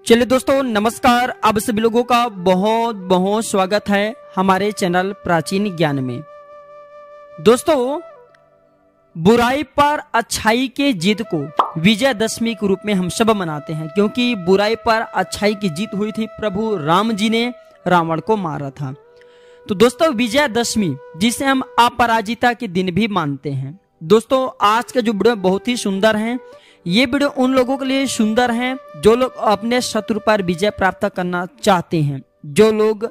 चलिए दोस्तों नमस्कार, आप सभी लोगों का बहुत बहुत स्वागत है हमारे चैनल प्राचीन ज्ञान में। दोस्तों, बुराई पर अच्छाई के जीत को विजयदशमी के रूप में हम सब मनाते हैं, क्योंकि बुराई पर अच्छाई की जीत हुई थी। प्रभु राम जी ने रावण को मारा था। तो दोस्तों, विजयदशमी जिसे हम अपराजिता के दिन भी मानते हैं। दोस्तों, आज का जो वीडियो बहुत ही सुंदर है। ये वीडियो उन लोगों के लिए सुंदर है जो लोग अपने शत्रु पर विजय प्राप्त करना चाहते हैं, जो लोग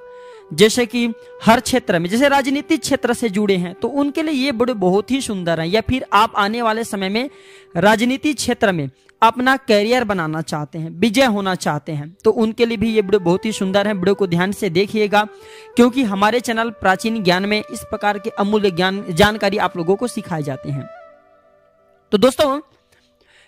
जैसे कि हर क्षेत्र में, जैसे राजनीतिक क्षेत्र से जुड़े हैं, तो उनके लिए ये वीडियो बहुत ही सुंदर है। या फिर आप आने वाले समय में राजनीतिक क्षेत्र में अपना कैरियर बनाना चाहते हैं, विजय होना चाहते हैं, तो उनके लिए भी ये वीडियो बहुत ही सुंदर है। वीडियो को ध्यान से देखिएगा, क्योंकि हमारे चैनल प्राचीन ज्ञान में इस प्रकार के अमूल्य जानकारी आप लोगों को सिखाए जाते हैं। तो दोस्तों,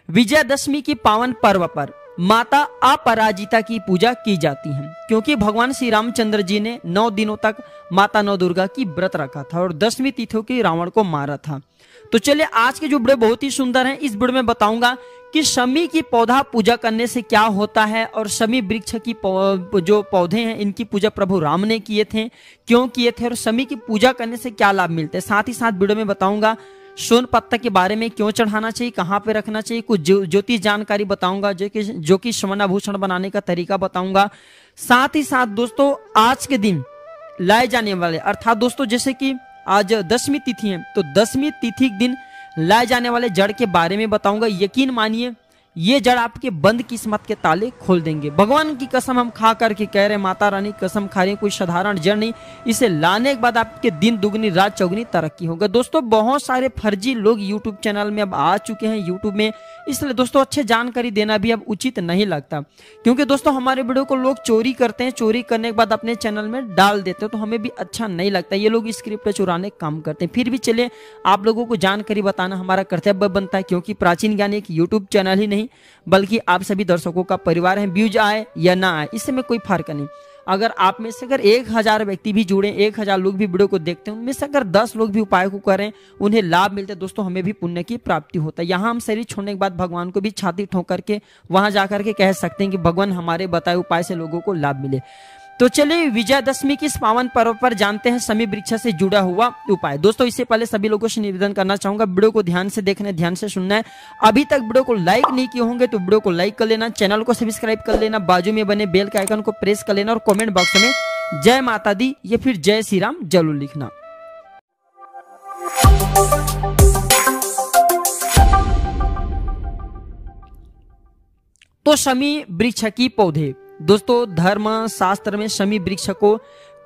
विजयदशमी की पावन पर्व पर माता अपराजिता की पूजा की जाती है, क्योंकि भगवान श्री रामचंद्र जी ने 9 दिनों तक माता नौ दुर्गा की व्रत रखा था और 10वीं तिथियों की रावण को मारा था। तो चलिए, आज के जो वीडियो बहुत ही सुंदर है, इस वीडियो में बताऊंगा कि शमी की पौधा पूजा करने से क्या होता है, और शमी वृक्ष की जो पौधे हैं इनकी पूजा प्रभु राम ने किए थे, क्यों किए थे, और शमी की पूजा करने से क्या लाभ मिलते हैं। साथ ही साथ वीडियो में बताऊंगा सोन पत्ता के बारे में, क्यों चढ़ाना चाहिए, कहाँ पे रखना चाहिए, कुछ ज्योतिष जानकारी बताऊंगा, जो कि स्वर्ण बनाने का तरीका बताऊंगा। साथ ही साथ दोस्तों, आज के दिन लाए जाने वाले, अर्थात दोस्तों जैसे कि आज 10वीं तिथि है, तो 10वीं तिथि के दिन लाए जाने वाले जड़ के बारे में बताऊंगा। यकीन मानिए, ये जड़ आपके बंद किस्मत के ताले खोल देंगे। भगवान की कसम हम खा करके कह रहे हैं, माता रानी कसम खा रही है, कोई साधारण जड़ नहीं। इसे लाने के बाद आपके दिन दुगनी रात चौगुनी तरक्की होगा। दोस्तों, बहुत सारे फर्जी लोग यूट्यूब चैनल में अब आ चुके हैं यूट्यूब में, इसलिए दोस्तों अच्छे जानकारी देना भी अब उचित नहीं लगता, क्योंकि दोस्तों हमारे वीडियो को लोग चोरी करते हैं, चोरी करने के बाद अपने चैनल में डाल देते हैं, तो हमें भी अच्छा नहीं लगता। ये लोग स्क्रिप्ट चुराने काम करते हैं। फिर भी चलिए, आप लोगों को जानकारी बताना हमारा कर्तव्य बनता है, क्योंकि प्राचीन ज्ञान एक यूट्यूब चैनल ही नहीं बल्कि आप सभी दर्शकों का परिवार है। व्यूज आए या ना आए, इससे में कोई फर्क नहीं। अगर आप में से अगर 1000 व्यक्ति भी जुड़े, 1000 लोग भी वीडियो को देखते हैं, उनमें से अगर 10 लोग भी उपाय को करें, उन्हें लाभ मिलते, दोस्तों हमें भी पुण्य की प्राप्ति होता है। यहाँ हम शरीर छोड़ने के बाद भगवान को भी छाती ठोक करके वहां जाकर के कह सकते हैं कि भगवान हमारे बताए उपाय से लोगों को लाभ मिले। तो चलिए, विजयदशमी की इस पावन पर्व पर जानते हैं शमी वृक्ष से जुड़ा हुआ उपाय। दोस्तों, इससे पहले सभी लोगों से निवेदन करना चाहूंगा, वीडियो को ध्यान से देखना है, ध्यान से सुनना है। अभी तक वीडियो को लाइक नहीं किए होंगे तो वीडियो को लाइक कर लेना, चैनल को सब्सक्राइब कर लेना, बाजू में बने बेल के आइकन को प्रेस कर लेना, और कमेंट बॉक्स में जय माता दी या फिर जय श्री राम जरूर लिखना। तो शमी वृक्ष की पौधे, दोस्तों धर्म शास्त्र में शमी वृक्ष को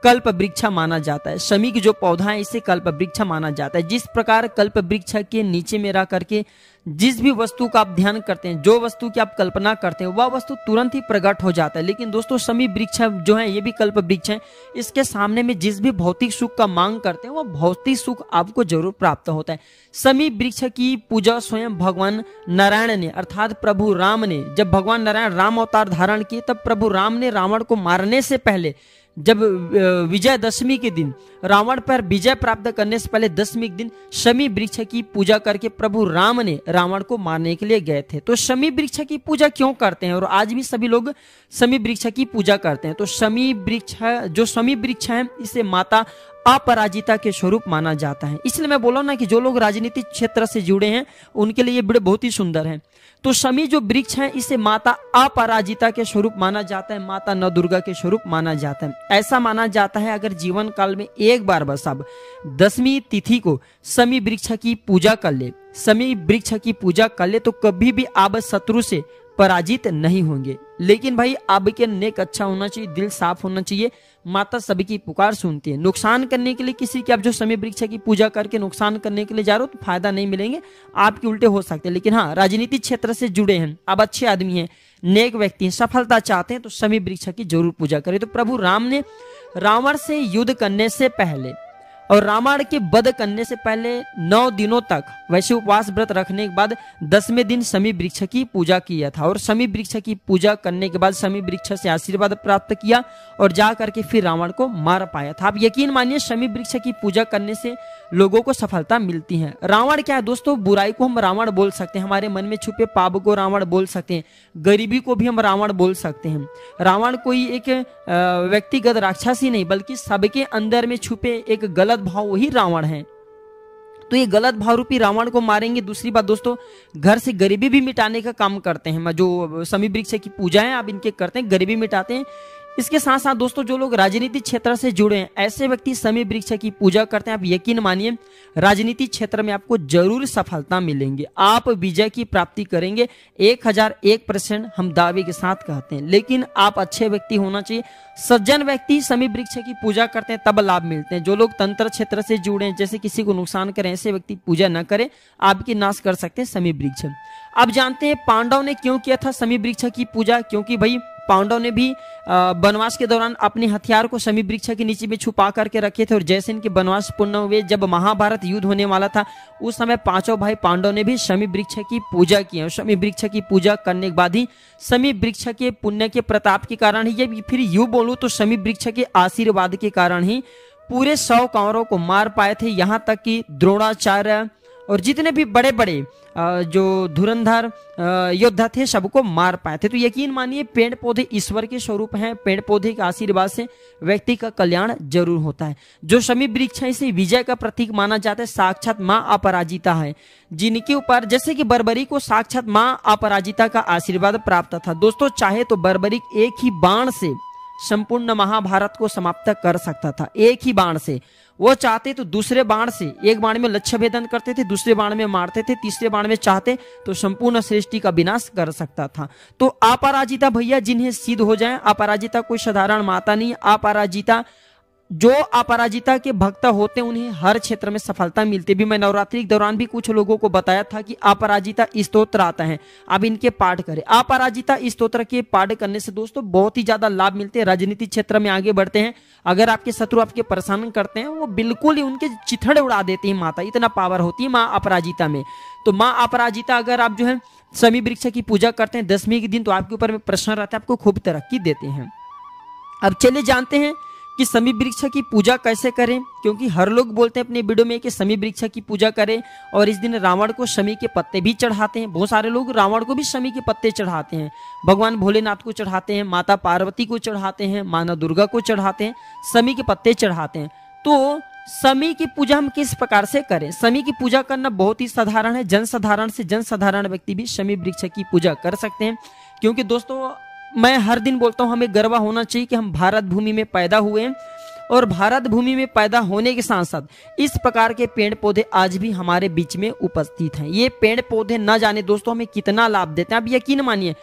कल्प वृक्ष माना जाता है। शमी की जो पौधा है इसे कल्प वृक्ष माना जाता है। जिस प्रकार कल्प वृक्ष के नीचे में रह करके जिस भी वस्तु का आप ध्यान करते हैं, जो वस्तु की आप कल्पना करते हैं, वह वस्तु तुरंत ही प्रकट हो जाता है। लेकिन दोस्तों, शमी वृक्ष जो है ये भी कल्प वृक्ष है, इसके सामने में जिस भी भौतिक सुख का मांग करते हैं, वह भौतिक सुख आपको जरूर प्राप्त होता है। शमी वृक्ष की पूजा स्वयं भगवान नारायण ने, अर्थात प्रभु राम ने, जब भगवान नारायण राम अवतार धारण किए, तब प्रभु राम ने रावण को मारने से पहले, जब विजयदशमी के दिन रावण पर विजय प्राप्त करने से पहले 10वीं दिन शमी वृक्ष की पूजा करके प्रभु राम ने रावण को मारने के लिए गए थे। तो शमी वृक्ष की पूजा क्यों करते हैं, और आज भी सभी लोग शमी वृक्ष की पूजा करते हैं। तो शमी वृक्ष, जो शमी वृक्ष है, इसे माता अपराजिता के स्वरूप माना जाता है। इसलिए मैं बोला ना कि जो लोग राजनीतिक क्षेत्र से जुड़े हैं उनके लिए ये वीडियो बहुत ही सुंदर है। तो शमी जो वृक्ष है, इसे माता अपराजिता के स्वरूप माना जाता है, माता नौ दुर्गा के स्वरूप माना जाता है। ऐसा माना जाता है, अगर जीवन काल में एक बार बस आप 10वीं तिथि को शमी वृक्ष की पूजा कर ले, शमी वृक्ष की पूजा कर ले, तो कभी भी आप शत्रु से पराजित नहीं होंगे। लेकिन भाई, आपके नेक अच्छा होना चाहिए, दिल साफ होना चाहिए। माता सभी की पुकार सुनती है। नुकसान करने के लिए किसी की आप जो शमी वृक्ष की पूजा करके नुकसान करने के लिए जा रहे हो, तो फायदा नहीं मिलेंगे, आपके उल्टे हो सकते हैं। लेकिन हाँ, राजनीतिक क्षेत्र से जुड़े हैं, आप अच्छे आदमी हैं, नेक व्यक्ति हैं, सफलता चाहते हैं, तो शमी वृक्ष की जरूर पूजा करें। तो प्रभु राम ने रावण से युद्ध करने से पहले और रावण के वध करने से पहले 9 दिनों तक वैसे उपवास व्रत रखने के बाद 10वें दिन शमी वृक्ष की पूजा किया था। और शमी वृक्ष की पूजा करने के बाद शमी वृक्ष से आशीर्वाद प्राप्त किया और जा करके फिर रावण को मार पाया था। आप यकीन मानिए शमी वृक्ष की पूजा करने से लोगों को सफलता मिलती है। रावण क्या है दोस्तों, बुराई को हम रावण बोल सकते हैं, हमारे मन में छुपे पाप को रावण बोल सकते हैं, गरीबी को भी हम रावण बोल सकते हैं। रावण कोई एक व्यक्तिगत राक्षस ही नहीं बल्कि सबके अंदर में छुपे एक गलत भाव वही रावण है। तो ये गलत भाव रूपी रावण को मारेंगे। दूसरी बात दोस्तों, घर से गरीबी भी मिटाने का काम करते हैं। जो शमी वृक्ष की पूजा है आप इनके करते हैं, गरीबी मिटाते हैं। इसके साथ साथ दोस्तों जो लोग राजनीतिक क्षेत्र से जुड़े हैं ऐसे व्यक्ति शमी वृक्ष की पूजा करते हैं। आप यकीन मानिए राजनीतिक क्षेत्र में आपको जरूर सफलता मिलेंगे, आप विजय की प्राप्ति करेंगे 1001% हम दावे के साथ कहते हैं। लेकिन आप अच्छे व्यक्ति होना चाहिए, सज्जन व्यक्ति शमी वृक्ष की पूजा करते हैं तब लाभ मिलते हैं। जो लोग तंत्र क्षेत्र से जुड़े हैं जैसे किसी को नुकसान करें ऐसे व्यक्ति पूजा न करें, आपकी नाश कर सकते हैं शमी वृक्ष। अब जानते हैं पांडव ने क्यों किया था शमी वृक्ष की पूजा, क्योंकि भाई पांडव ने भी वनवास के दौरान अपने हथियार को शमी वृक्ष के नीचे में छुपा करके रखे थे। और जैसे इनके वनवास पूर्ण हुए, जब महाभारत युद्ध होने वाला था उस समय पांचों भाई पांडव ने भी शमी वृक्ष की पूजा की। और शमी वृक्ष की पूजा करने के बाद ही शमी वृक्ष के पुण्य के प्रताप के कारण ही, ये फिर यूं बोलूं तो शमी वृक्ष के आशीर्वाद के कारण ही पूरे 100 कौरवों को मार पाए थे। यहाँ तक कि द्रोणाचार्य और जितने भी बड़े बड़े जो धुरंधर योद्धा थे सबको मार पाए थे। तो यकीन मानिए पेड़ पौधे ईश्वर के स्वरूप हैं, पेड़ पौधे के आशीर्वाद से व्यक्ति का कल्याण जरूर होता है। जो शमी वृक्ष है इसे विजय का प्रतीक माना जाता है, साक्षात मां अपराजिता है जिनके ऊपर, जैसे कि बर्बरी को साक्षात मां अपराजिता का आशीर्वाद प्राप्त था। दोस्तों चाहे तो बर्बरिक एक ही बाण से संपूर्ण महाभारत को समाप्त कर सकता था, एक ही बाण से। वो चाहते तो दूसरे बाण से, एक बाण में लक्ष्य भेदन करते थे, दूसरे बाण में मारते थे, तीसरे बाण में चाहते तो संपूर्ण सृष्टि का विनाश कर सकता था। तो अपराजिता भैया जिन्हें सिद्ध हो जाए, अपराजिता कोई साधारण माता नहीं, अपराजिता जो अपराजिता के भक्त होते हैं उन्हें हर क्षेत्र में सफलता मिलती भी। मैं नवरात्रि के दौरान भी कुछ लोगों को बताया था कि अपराजिता स्तोत्र आता है, अब इनके पाठ करें। अपराजिता स्तोत्र के पाठ करने से दोस्तों बहुत ही ज्यादा लाभ मिलते हैं, राजनीतिक क्षेत्र में आगे बढ़ते हैं। अगर आपके शत्रु आपके परेशान करते हैं वो बिल्कुल ही उनके चिथड़े उड़ा देती है माता, इतना पावर होती है माँ अपराजिता में। तो माँ अपराजिता अगर आप जो है शमी वृक्ष की पूजा करते हैं 10वीं के दिन तो आपके ऊपर में प्रश्न रहता है, आपको खूब तरक्की देते हैं। अब चलिए जानते हैं कि शमी वृक्ष की पूजा कैसे करें, क्योंकि हर लोग बोलते हैं अपने वीडियो में कि शमी वृक्ष की पूजा करें और इस दिन रावण को शमी के पत्ते भी चढ़ाते हैं। बहुत सारे लोग रावण को भी शमी के पत्ते चढ़ाते हैं, भगवान भोलेनाथ को चढ़ाते हैं, माता पार्वती को चढ़ाते हैं, माता दुर्गा को चढ़ाते हैं, शमी के पत्ते चढ़ाते हैं। तो शमी की पूजा हम किस प्रकार से करें? शमी की पूजा करना बहुत ही साधारण है, जनसाधारण से जनसाधारण व्यक्ति भी शमी वृक्ष की पूजा कर सकते हैं। क्योंकि दोस्तों मैं हर दिन बोलता हूं हमें गर्व होना चाहिए कि हम भारत भूमि में पैदा हुए हैं और भारत भूमि में पैदा होने के साथ साथ इस प्रकार के पेड़ पौधे आज भी हमारे बीच में उपस्थित हैं। ये पेड़ पौधे न जाने दोस्तों हमें कितना लाभ देते हैं। आप यकीन मानिए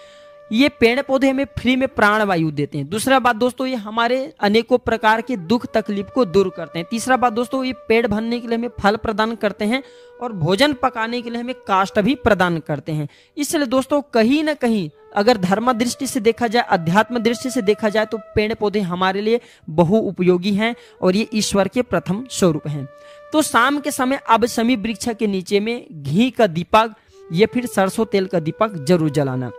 ये पेड़ पौधे हमें फ्री में प्राण वायु देते हैं। दूसरा बात दोस्तों ये हमारे अनेकों प्रकार के दुख तकलीफ को दूर करते हैं। तीसरा बात दोस्तों ये पेड़ भरने के लिए हमें फल प्रदान करते हैं और भोजन पकाने के लिए हमें काष्ठ भी प्रदान करते हैं। इसलिए दोस्तों कहीं ना कहीं अगर धर्म दृष्टि से देखा जाए, अध्यात्म दृष्टि से देखा जाए तो पेड़ पौधे हमारे लिए बहु उपयोगी हैं और ये ईश्वर के प्रथम स्वरूप हैं। तो शाम के समय अब शमी वृक्ष के नीचे में घी का दीपक या फिर सरसों तेल का दीपक जरूर जलाना।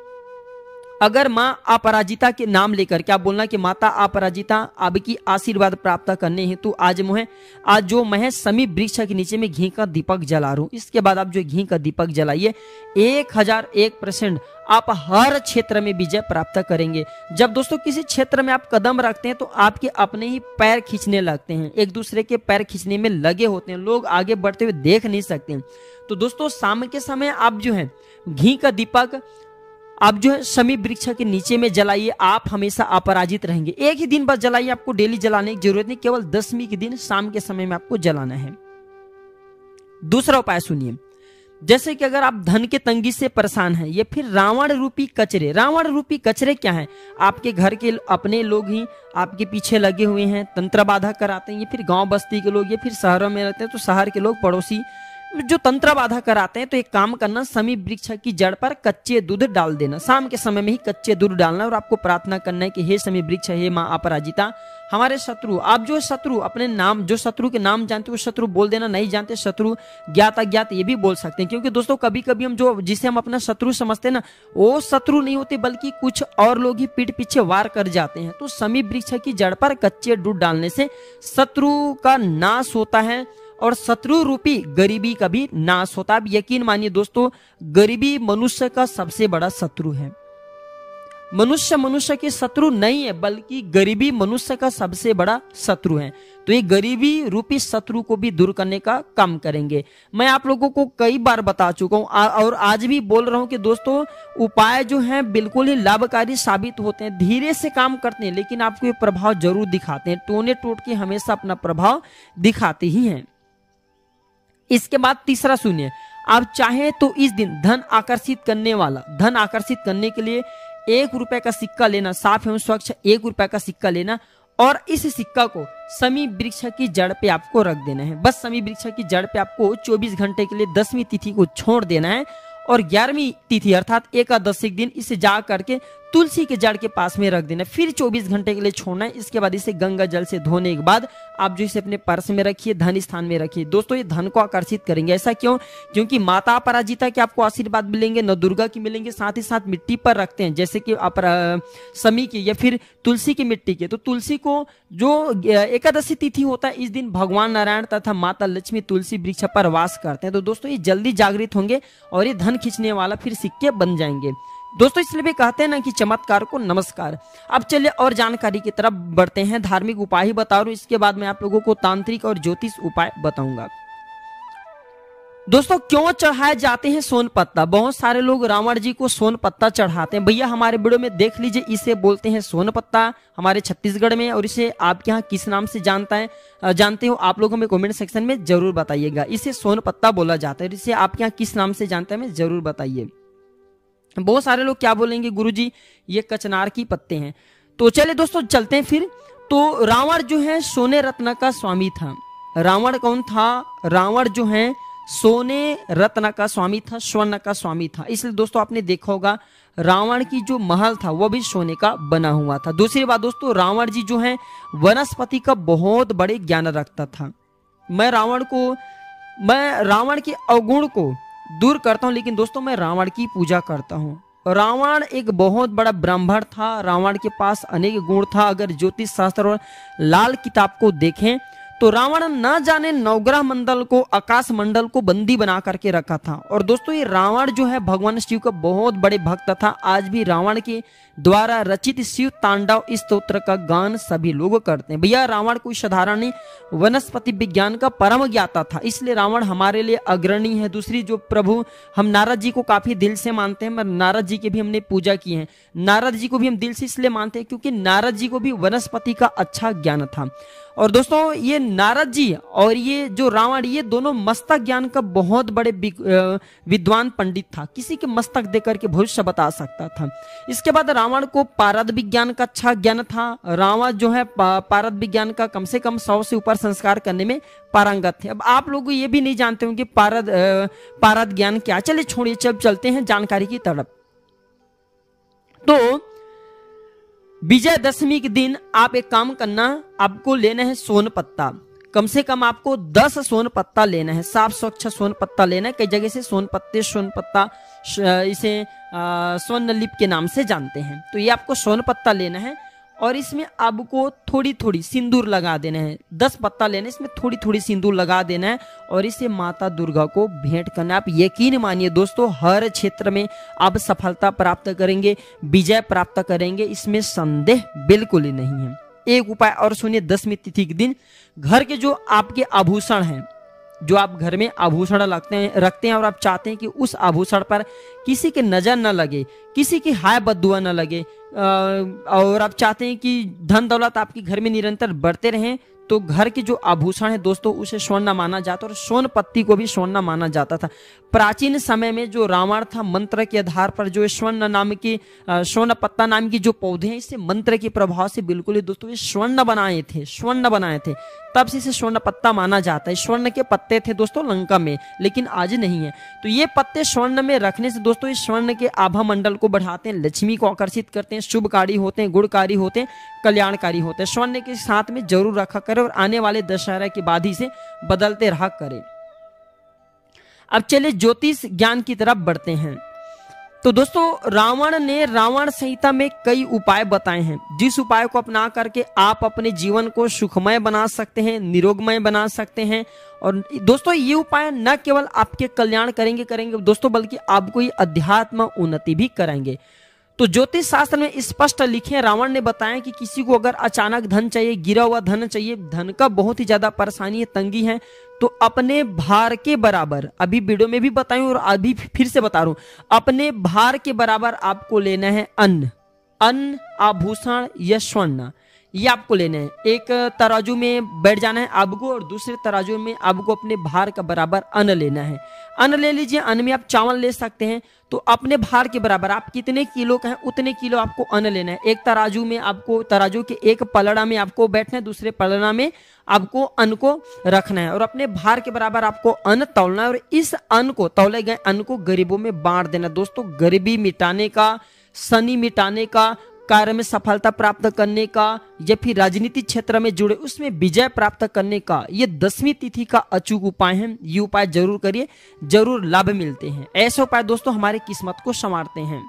अगर माँ अपराजिता के नाम लेकर क्या बोलना कि माता अपराजिता आपकी आशीर्वाद प्राप्त करने हेतु आज जो मैं शमी वृक्ष के नीचे में घी का दीपक जला रहा हूं। इसके बाद आप जो घी का दीपक जलाइए 1001% आप हर क्षेत्र में विजय प्राप्त करेंगे। जब दोस्तों किसी क्षेत्र में आप कदम रखते हैं तो आपके अपने ही पैर खींचने लगते हैं, एक दूसरे के पैर खींचने में लगे होते हैं, लोग आगे बढ़ते हुए देख नहीं सकते। तो दोस्तों शाम के समय आप जो है घी का दीपक आप जो है शमी वृक्ष के नीचे में जलाइए, आप हमेशा अपराजित रहेंगे। एक ही दिन बस जलाइए, आपको डेली जलाने की जरूरत नहीं, केवल 10वीं के दिन शाम के समय में आपको जलाना है। दूसरा उपाय सुनिए, जैसे कि अगर आप धन के तंगी से परेशान हैं या फिर रावण रूपी कचरे क्या है? आपके घर के अपने लोग ही आपके पीछे लगे हुए हैं, तंत्र बाधा कराते हैं, या फिर गांव बस्ती के लोग या फिर शहरों में रहते हैं तो शहर के लोग पड़ोसी जो तंत्र बाधा कराते हैं। तो एक काम करना, शमी वृक्ष की जड़ पर कच्चे दूध डाल देना, शाम के समय में ही कच्चे दूध डालना और आपको प्रार्थना करना है कि हे शमी वृक्ष, हे माँ अपराजिता, हमारे शत्रु, आप जो शत्रु अपने नाम, जो शत्रु के नाम जानते हो शत्रु बोल देना, नहीं जानते शत्रु ज्ञात अज्ञात ये भी बोल सकते हैं। क्योंकि दोस्तों कभी कभी हम जो जिसे हम अपना शत्रु समझते हैं ना, वो शत्रु नहीं होते बल्कि कुछ और लोग ही पीठ पीछे वार कर जाते हैं। तो समी वृक्ष की जड़ पर कच्चे दूध डालने से शत्रु का नाश होता है और शत्रु रूपी गरीबी का भी नाश होता है। अब यकीन मानिए दोस्तों, गरीबी मनुष्य का सबसे बड़ा शत्रु है। मनुष्य के शत्रु नहीं है बल्कि गरीबी मनुष्य का सबसे बड़ा शत्रु है। तो ये गरीबी रूपी शत्रु को भी दूर करने का काम करेंगे। मैं आप लोगों को कई बार बता चुका हूं और आज भी बोल रहा हूं कि दोस्तों उपाय जो हैं बिल्कुल ही लाभकारी साबित होते हैं, धीरे से काम करते हैं लेकिन आपको ये प्रभाव जरूर दिखाते हैं। टोने टोट के हमेशा अपना प्रभाव दिखाते ही हैं। इसके बाद तीसरा सुनिए, आप चाहे तो इस दिन धन आकर्षित करने वाला, धन आकर्षित करने के लिए 1 रुपए का सिक्का लेना, साफ एवं स्वच्छ 1 रुपए का सिक्का लेना और इस सिक्का को समी वृक्ष की जड़ पे आपको रख देना है। बस समी वृक्ष की जड़ पे आपको 24 घंटे के लिए 10वीं तिथि को छोड़ देना है और 11वीं तिथि अर्थात एकादशी के दिन इसे जा करके तुलसी के जड़ के पास में रख देना, फिर 24 घंटे के लिए छोड़ना है। इसके बाद इसे गंगा जल से धोने के बाद आप जो इसे अपने पर्स में रखिए, धन स्थान में रखिए। दोस्तों ये धन को आकर्षित करेंगे। ऐसा क्यों? क्योंकि माता अपराजिता के आपको आशीर्वाद मिलेंगे, नव दुर्गा की मिलेंगे, साथ ही साथ मिट्टी पर रखते हैं जैसे कि समी की या फिर तुलसी की मिट्टी के। तो तुलसी को जो एकादशी तिथि होता है इस दिन भगवान नारायण तथा माता लक्ष्मी तुलसी वृक्ष पर वास करते हैं। तो दोस्तों ये जल्दी जागृत होंगे और ये धन खींचने वाला फिर सिक्के बन जाएंगे। दोस्तों इसलिए भी कहते हैं ना कि चमत्कार को नमस्कार। अब चलिए और जानकारी की तरफ बढ़ते हैं। धार्मिक उपाय ही बता रहा हूं, इसके बाद मैं आप लोगों को तांत्रिक और ज्योतिष उपाय बताऊंगा। दोस्तों क्यों चढ़ाए जाते हैं सोन पत्ता? बहुत सारे लोग रावण जी को सोन पत्ता चढ़ाते हैं। भैया हमारे वीडियो में देख लीजिए, इसे बोलते हैं सोन पत्ता हमारे छत्तीसगढ़ में, और इसे आपके यहाँ किस नाम से जानते हो आप लोगों में कमेंट सेक्शन में जरूर बताइएगा। इसे सोन पत्ता बोला जाता है, इसे आपके यहाँ किस नाम से जानते हैं जरूर बताइए। बहुत सारे लोग क्या बोलेंगे, गुरुजी ये कचनार की पत्ते हैं। तो चले दोस्तों चलते हैं फिर। तो रावण जो है सोने रत्न का स्वामी था। रावण कौन था? रावण जो है सोने रत्न का स्वामी था, स्वर्ण का स्वामी था। इसलिए दोस्तों आपने देखा होगा रावण की जो महल था वो भी सोने का बना हुआ था। दूसरी बात दोस्तों, रावण जी जो है वनस्पति का बहुत बड़े ज्ञान रखता था। मैं रावण के अवगुण को दूर करता हूं, लेकिन दोस्तों मैं रावण की पूजा करता हूं। रावण एक बहुत बड़ा ब्राह्मण था, रावण के पास अनेक गुण था। अगर ज्योतिष शास्त्र और लाल किताब को देखें तो रावण न जाने नवग्रह मंडल को, आकाश मंडल को बंदी बना करके रखा था। और दोस्तों ये रावण जो है भगवान शिव का बहुत बड़े भक्त था। आज भी रावण के द्वारा रचित शिव तांडव स्तोत्र का गान सभी लोग करते हैं। भैया रावण कोई साधारण नहीं, वनस्पति विज्ञान का परम ज्ञाता था, इसलिए रावण हमारे लिए अग्रणी है। दूसरी जो प्रभु, हम नारद जी को काफी दिल से मानते हैं, नारद जी की भी हमने पूजा की है। नारद जी को भी हम दिल से इसलिए मानते हैं क्योंकि नारद जी को भी वनस्पति का अच्छा ज्ञान था। और दोस्तों ये नारद जी और ये जो रावण, ये दोनों मस्तक ज्ञान का बहुत बड़े विद्वान पंडित था। किसी के मस्तक देकर के भविष्य बता सकता था। इसके बाद रावण को पारद विज्ञान का अच्छा ज्ञान था। रावण जो है पारद विज्ञान का कम से कम 100 से ऊपर संस्कार करने में पारंगत थे। अब आप लोग ये भी नहीं जानते होंगे पारद ज्ञान क्या। चलिए छोड़िए, चलते हैं जानकारी की तरफ। तो विजयदशमी के दिन आप एक काम करना, आपको लेना है सोन पत्ता। कम से कम आपको 10 सोन पत्ता लेना है, साफ स्वच्छ सोन पत्ता लेना है। कई जगह से सोन पत्ता इसे स्वर्ण लिप के नाम से जानते हैं। तो ये आपको सोन पत्ता लेना है और इसमें आपको थोड़ी थोड़ी सिंदूर लगा देना है। 10 पत्ता लेना है, इसमें थोड़ी थोड़ी सिंदूर लगा देना है और इसे माता दुर्गा को भेंट करना है। आप यकीन मानिए दोस्तों, हर क्षेत्र में आप सफलता प्राप्त करेंगे, विजय प्राप्त करेंगे, इसमें संदेह बिल्कुल ही नहीं है। एक उपाय और सुनिए, 10वीं तिथि के दिन घर के जो आपके आभूषण हैं, जो आप घर में आभूषण रखते हैं और आप चाहते हैं कि उस आभूषण पर किसी की नजर न लगे, किसी की हाय बद्दुआ न लगे, और आप चाहते हैं कि धन दौलत आपके घर में निरंतर बढ़ते रहें, तो घर के जो आभूषण है दोस्तों उसे स्वर्ण माना जाता और सोन पत्ती को भी स्वर्ण माना जाता था। प्राचीन समय में जो रावण था, मंत्र के आधार पर जो स्वर्ण पत्ता नाम की जो पौधे हैं, इससे मंत्र के प्रभाव से बिल्कुल ही दोस्तों ये स्वर्ण बनाए थे, तब से इसे स्वर्ण पत्ता माना जाता है। स्वर्ण के पत्ते थे दोस्तों लंका में, लेकिन आज नहीं है। तो ये पत्ते स्वर्ण में रखने से दोस्तों इस स्वर्ण के आभा मंडल को बढ़ाते हैं, लक्ष्मी को आकर्षित करते हैं, शुभकारी होते हैं, गुणकारी होते हैं, कल्याणकारी होते हैं। स्वर्ण के साथ में जरूर रखा करें और आने वाले दशहरा के बाद ही से बदलते रहा करें। अब चलिए ज्योतिष ज्ञान की तरफ बढ़ते हैं। तो दोस्तों रावण ने रावण संहिता में कई उपाय बताए हैं, जिस उपाय को अपना करके आप अपने जीवन को सुखमय बना सकते हैं, निरोगमय बना सकते हैं। और दोस्तों ये उपाय न केवल आपके कल्याण करेंगे दोस्तों, बल्कि आपको ये अध्यात्म उन्नति भी कराएंगे। तो ज्योतिष शास्त्र में स्पष्ट लिखे रावण ने बताया कि किसी को अगर अचानक धन चाहिए, गिरा हुआ धन चाहिए, धन का बहुत ही ज्यादा परेशानी है, तंगी है, तो अपने भार के बराबर, अभी वीडियो में भी बताऊं और अभी फिर से बता रहा हूं, अपने भार के बराबर आपको लेना है अन्न, आभूषण या स्वर्ण, ये आपको लेना है। एक तराजू में बैठ जाना है आपको और दूसरे तराजू में आपको अपने भार का बराबर अन्न लेना है। अन्न ले लीजिए, अन्न में आप चावल ले सकते हैं। तो अपने भार के बराबर आप कितने किलो का है उतने किलो आपको अन्न लेना है। एक तराजू में आपको, तराजू के एक पलड़ा में आपको बैठना है, दूसरे पलड़ा में आपको अन्न को रखना है और अपने भार के बराबर आपको अन्न तौलना है और इस अन्न को, तौले गए अन्न को गरीबों में बांट देना। दोस्तों गरीबी मिटाने का, शनि मिटाने का, कार्य में सफलता प्राप्त करने का या फिर राजनीतिक क्षेत्र में जुड़े उसमें विजय प्राप्त करने का ये 10वीं तिथि का अचूक उपाय है। ये उपाय जरूर करिए, जरूर लाभ मिलते हैं। ऐसे उपाय दोस्तों हमारी किस्मत को संवारते हैं।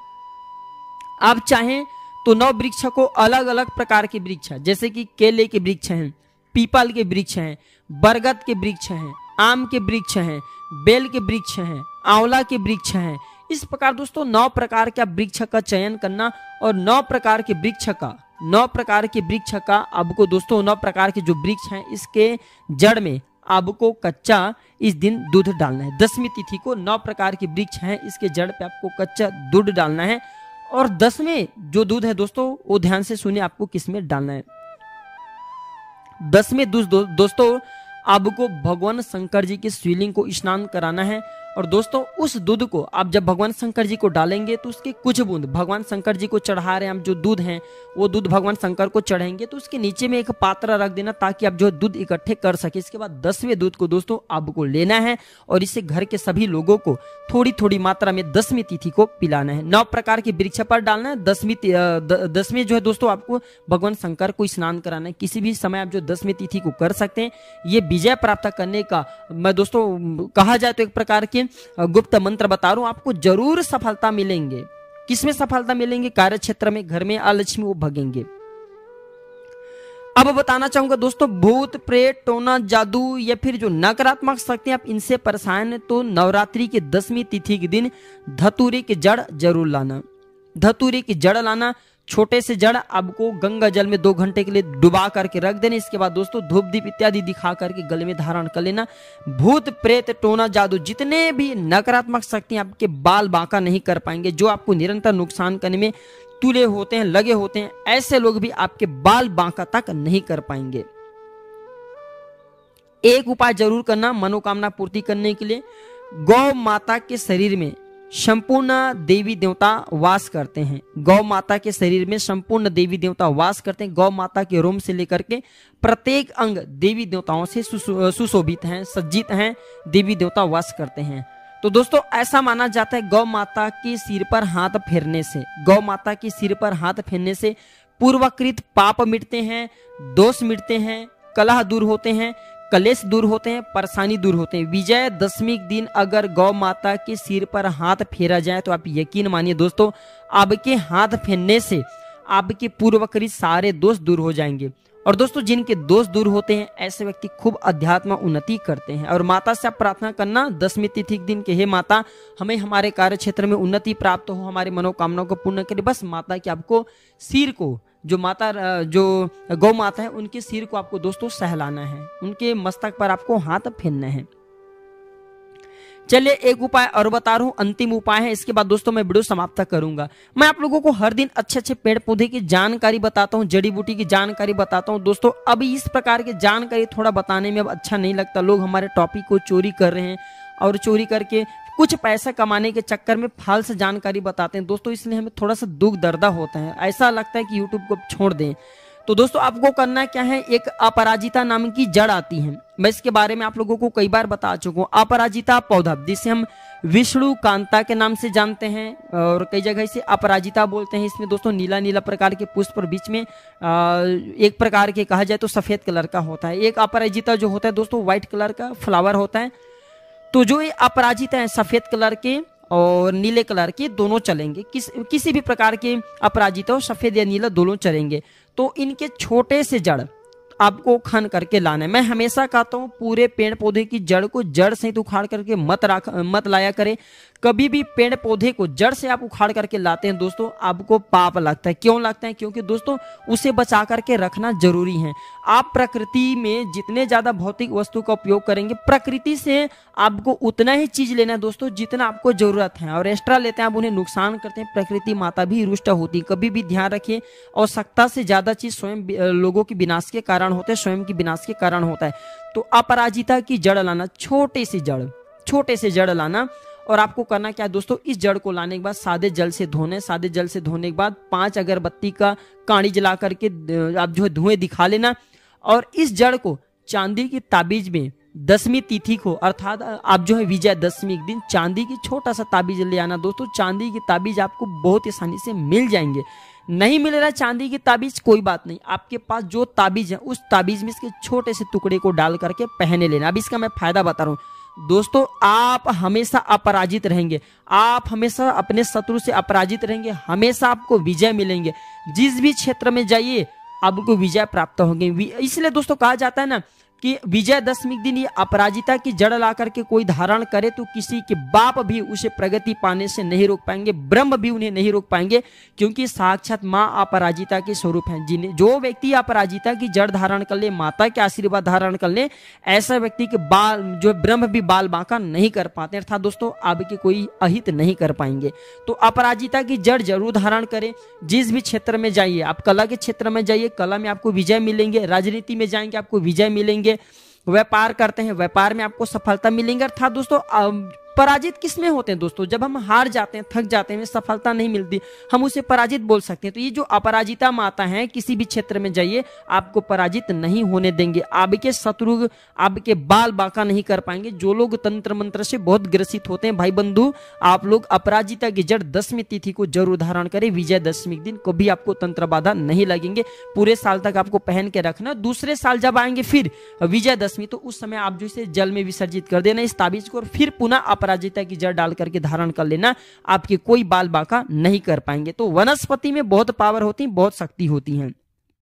आप चाहें तो 9 वृक्ष को, अलग अलग प्रकार के वृक्ष जैसे कि केले के वृक्ष हैं, पीपल के वृक्ष हैं, बरगद के वृक्ष हैं, आम के वृक्ष हैं, बेल के वृक्ष हैं, आंवला के वृक्ष हैं, इस प्रकार दोस्तों 9 प्रकार के वृक्ष का चयन करना और 9 प्रकार के वृक्ष का आपको दोस्तों 9 प्रकार के जो वृक्ष हैं इसके जड़ में आपको कच्चा इस दिन दूध डालना है। 10वीं तिथि को 9 प्रकार के वृक्ष हैं इसके जड़ पे आपको कच्चा दूध डालना है और 10वें जो दूध है दोस्तों वो ध्यान से सुनिए आपको किसमें डालना है। 10वें दूध दोस्तों आपको भगवान शंकर जी के शिवलिंग को स्नान कराना है और दोस्तों उस दूध को आप जब भगवान शंकर जी को डालेंगे तो उसके कुछ बूंद भगवान शंकर जी को चढ़ा रहे हैं हम, जो दूध हैं वो दूध भगवान शंकर को चढ़ाएंगे तो उसके नीचे में एक पात्र रख देना ताकि आप जो दूध इकट्ठे कर सके। इसके बाद 10वें दूध को दोस्तों आपको लेना है और इसे घर के सभी लोगों को थोड़ी थोड़ी मात्रा में 10वीं तिथि को पिलाना है। 9 प्रकार के वृक्ष पर डालना है। 10वें जो है दोस्तों आपको भगवान शंकर को स्नान कराना है। किसी भी समय आप जो 10वीं तिथि को कर सकते हैं। ये विजय प्राप्त करने का मैं दोस्तों कहा जाए तो एक प्रकार के गुप्त मंत्र बता रहा हूं, आपको जरूर सफलता मिलेंगे। किसमें सफलता मिलेंगे? कार्य क्षेत्र में, घर में अलक्ष्मी वो भगेंगे। अब बताना चाहूंगा दोस्तों भूत प्रेत टोना जादू या फिर जो नकारात्मक शक्ति आप इनसे परेशान है तो नवरात्रि के 10वीं तिथि के दिन धतूरे की जड़ जरूर लाना। धतूरे की जड़ लाना, छोटे से जड़ आपको गंगा जल में 2 घंटे के लिए डुबा करके रख देने। इसके बाद दोस्तों धूप दीप इत्यादि दिखा करके गले में धारण कर लेना। भूत प्रेत टोना जादू जितने भी नकारात्मक शक्ति आपके बाल बांका नहीं कर पाएंगे, जो आपको निरंतर नुकसान करने में तुले होते हैं, लगे होते हैं, ऐसे लोग भी आपके बाल बांका तक नहीं कर पाएंगे। एक उपाय जरूर करना मनोकामना पूर्ति करने के लिए। गौ माता के शरीर में संपूर्ण देवी देवता वास करते हैं। गौ माता के शरीर में संपूर्ण देवी देवता वास करते हैं। गौ माता के रोम से लेकर के प्रत्येक अंग देवी देवताओं से सुशोभित हैं, सज्जित हैं, देवी देवता वास करते हैं। तो दोस्तों ऐसा माना जाता है गौ माता के सिर पर हाथ फेरने से, गौ माता के सिर पर हाथ फेरने से पूर्वकृत पाप मिटते हैं, दोष मिटते हैं, कलह दूर होते हैं, कलेश दूर होते हैं, परेशानी दूर होते हैं। विजय दशमी दिन अगर गौ माता के सिर पर हाथ फेरा जाए तो आप यकीन मानिए दोस्तों आपके हाथ फेरने से आपके पूर्वकृत सारे दोष दूर हो जाएंगे। और दोस्तों जिनके दोष दूर होते हैं ऐसे व्यक्ति खूब अध्यात्म उन्नति करते हैं। और माता से आप प्रार्थना करना 10वीं तिथि के दिन के हे माता हमें हमारे कार्य क्षेत्र में उन्नति प्राप्त हो, हमारे मनोकामनाओं को पूर्ण करे। बस माता की आपको सिर को, जो माता जो गौ माता है उनके सिर को आपको दोस्तों सहलाना है, उनके मस्तक पर आपको हाथ फेरना है। चलिए एक उपाय और बता रहा हूं, अंतिम उपाय है, इसके बाद दोस्तों मैं वीडियो समाप्त करूंगा। मैं आप लोगों को हर दिन अच्छे अच्छे पेड़ पौधे की जानकारी बताता हूं, जड़ी बूटी की जानकारी बताता हूं। दोस्तों अब इस प्रकार की जानकारी थोड़ा बताने में अब अच्छा नहीं लगता। लोग हमारे टॉपिक को चोरी कर रहे हैं और चोरी करके कुछ पैसा कमाने के चक्कर में फाल्स जानकारी बताते हैं दोस्तों, इसलिए हमें थोड़ा सा दुख दर्दा होता है। ऐसा लगता है कि यूट्यूब को छोड़ दें। तो दोस्तों आपको करना क्या है, एक अपराजिता नाम की जड़ आती है, मैं इसके बारे में आप लोगों को कई बार बता चुका हूँ। अपराजिता पौधा जिसे हम विष्णु कांता के नाम से जानते हैं और कई जगह इसे अपराजिता बोलते हैं। इसमें दोस्तों नीला नीला प्रकार के पुष्प और बीच में एक प्रकार के कहा जाए तो सफेद कलर का होता है। एक अपराजिता जो होता है दोस्तों व्हाइट कलर का फ्लावर होता है। तो जो ये अपराजिता है सफेद कलर के और नीले कलर के दोनों चलेंगे, किसी भी प्रकार के अपराजिता हो सफेद या नीला दोनों चलेंगे। तो इनके छोटे से जड़ आपको खन करके लाना है। मैं हमेशा कहता हूँ पूरे पेड़ पौधे की जड़ को जड़ से उखाड़ करके मत लाया करें। कभी भी पेड़ पौधे को जड़ से आप उखाड़ करके लाते हैं दोस्तों आपको पाप लगता है। क्यों लगता है? क्योंकि दोस्तों उसे बचा करके रखना जरूरी है। आप प्रकृति में जितने ज्यादा भौतिक वस्तु का उपयोग करेंगे प्रकृति से आपको उतना ही चीज लेना है दोस्तों जितना आपको जरूरत है, और एक्स्ट्रा लेते हैं आप उन्हें नुकसान करते हैं। प्रकृति माता भी रुष्ट होती है। कभी भी ध्यान रखिए, आवश्यकता से ज्यादा चीज स्वयं लोगों की विनाश के कारण होते हैं, स्वयं की विनाश के कारण होता है। तो अपराजिता की जड़ लाना, छोटे से जड़ लाना, और आपको करना क्या है दोस्तों, इस जड़ को लाने के बाद सादे जल से धोने। सादे जल से धोने के बाद 5 अगरबत्ती का कांडी जला करके आप जो है धुएं दिखा लेना, और इस जड़ को चांदी की ताबीज में 10वीं तिथि को अर्थात आप जो है विजयदशमी के दिन चांदी की छोटा सा ताबीज ले आना। दोस्तों चांदी की ताबीज आपको बहुत आसानी से मिल जाएंगे। नहीं मिल रहा चांदी की ताबीज, कोई बात नहीं, आपके पास जो ताबीज है उस ताबीज में इसके छोटे से टुकड़े को डाल करके पहने लेना। अब इसका मैं फायदा बता रहा हूँ दोस्तों, आप हमेशा अपराजित रहेंगे, आप हमेशा अपने शत्रु से अपराजित रहेंगे, हमेशा आपको विजय मिलेंगे। जिस भी क्षेत्र में जाइए आपको विजय प्राप्त होंगे। इसलिए दोस्तों कहा जाता है ना कि विजयदशमी के दिन ये अपराजिता की जड़ ला करके कोई धारण करे तो किसी के बाप भी उसे प्रगति पाने से नहीं रोक पाएंगे, ब्रह्म भी उन्हें नहीं रोक पाएंगे, क्योंकि साक्षात माँ अपराजिता के स्वरूप हैं। जिन्हें जो व्यक्ति अपराजिता की जड़ धारण कर ले, माता के आशीर्वाद धारण कर ले, ऐसा व्यक्ति के बाल जो ब्रह्म भी बाल बांका नहीं कर पाते, अर्थात दोस्तों आपके कोई अहित नहीं कर पाएंगे। तो अपराजिता की जड़ जरूर धारण करें। जिस भी क्षेत्र में जाइए, आप कला के क्षेत्र में जाइए, कला में आपको विजय मिलेंगे, राजनीति में जाएंगे आपको विजय मिलेंगे, व्यापार करते हैं व्यापार में आपको सफलता मिलेंगे। अर्थात दोस्तों पराजित किसमें होते हैं दोस्तों, जब हम हार जाते हैं, थक जाते हैं, सफलता नहीं मिलती, हम उसे पराजित बोल सकते हैं। तो ये जो अपराजिता माता है किसी भी क्षेत्र में जाइए आपको पराजित नहीं होने देंगे, आपके शत्रु आपके बाल बांका नहीं कर पाएंगे। जो लोग तंत्र मंत्र से बहुत ग्रसित होते हैं भाई बंधु, आप लोग अपराजिता की जड़ 10वीं तिथि को जरूर धारण करें। विजयदशमी के दिन कभी आपको तंत्र बाधा नहीं लगेंगे, पूरे साल तक आपको पहन के रखना। दूसरे साल जब आएंगे फिर विजयदशमी, तो उस समय आप जो इसे जल में विसर्जित कर देना इस ताबीज को, और फिर पुनः अपराजिता की जड़ डाल करके धारण कर लेना, आपके कोई बाल बांका नहीं कर पाएंगे। तो वनस्पति में बहुत पावर होती है, बहुत शक्ति होती है।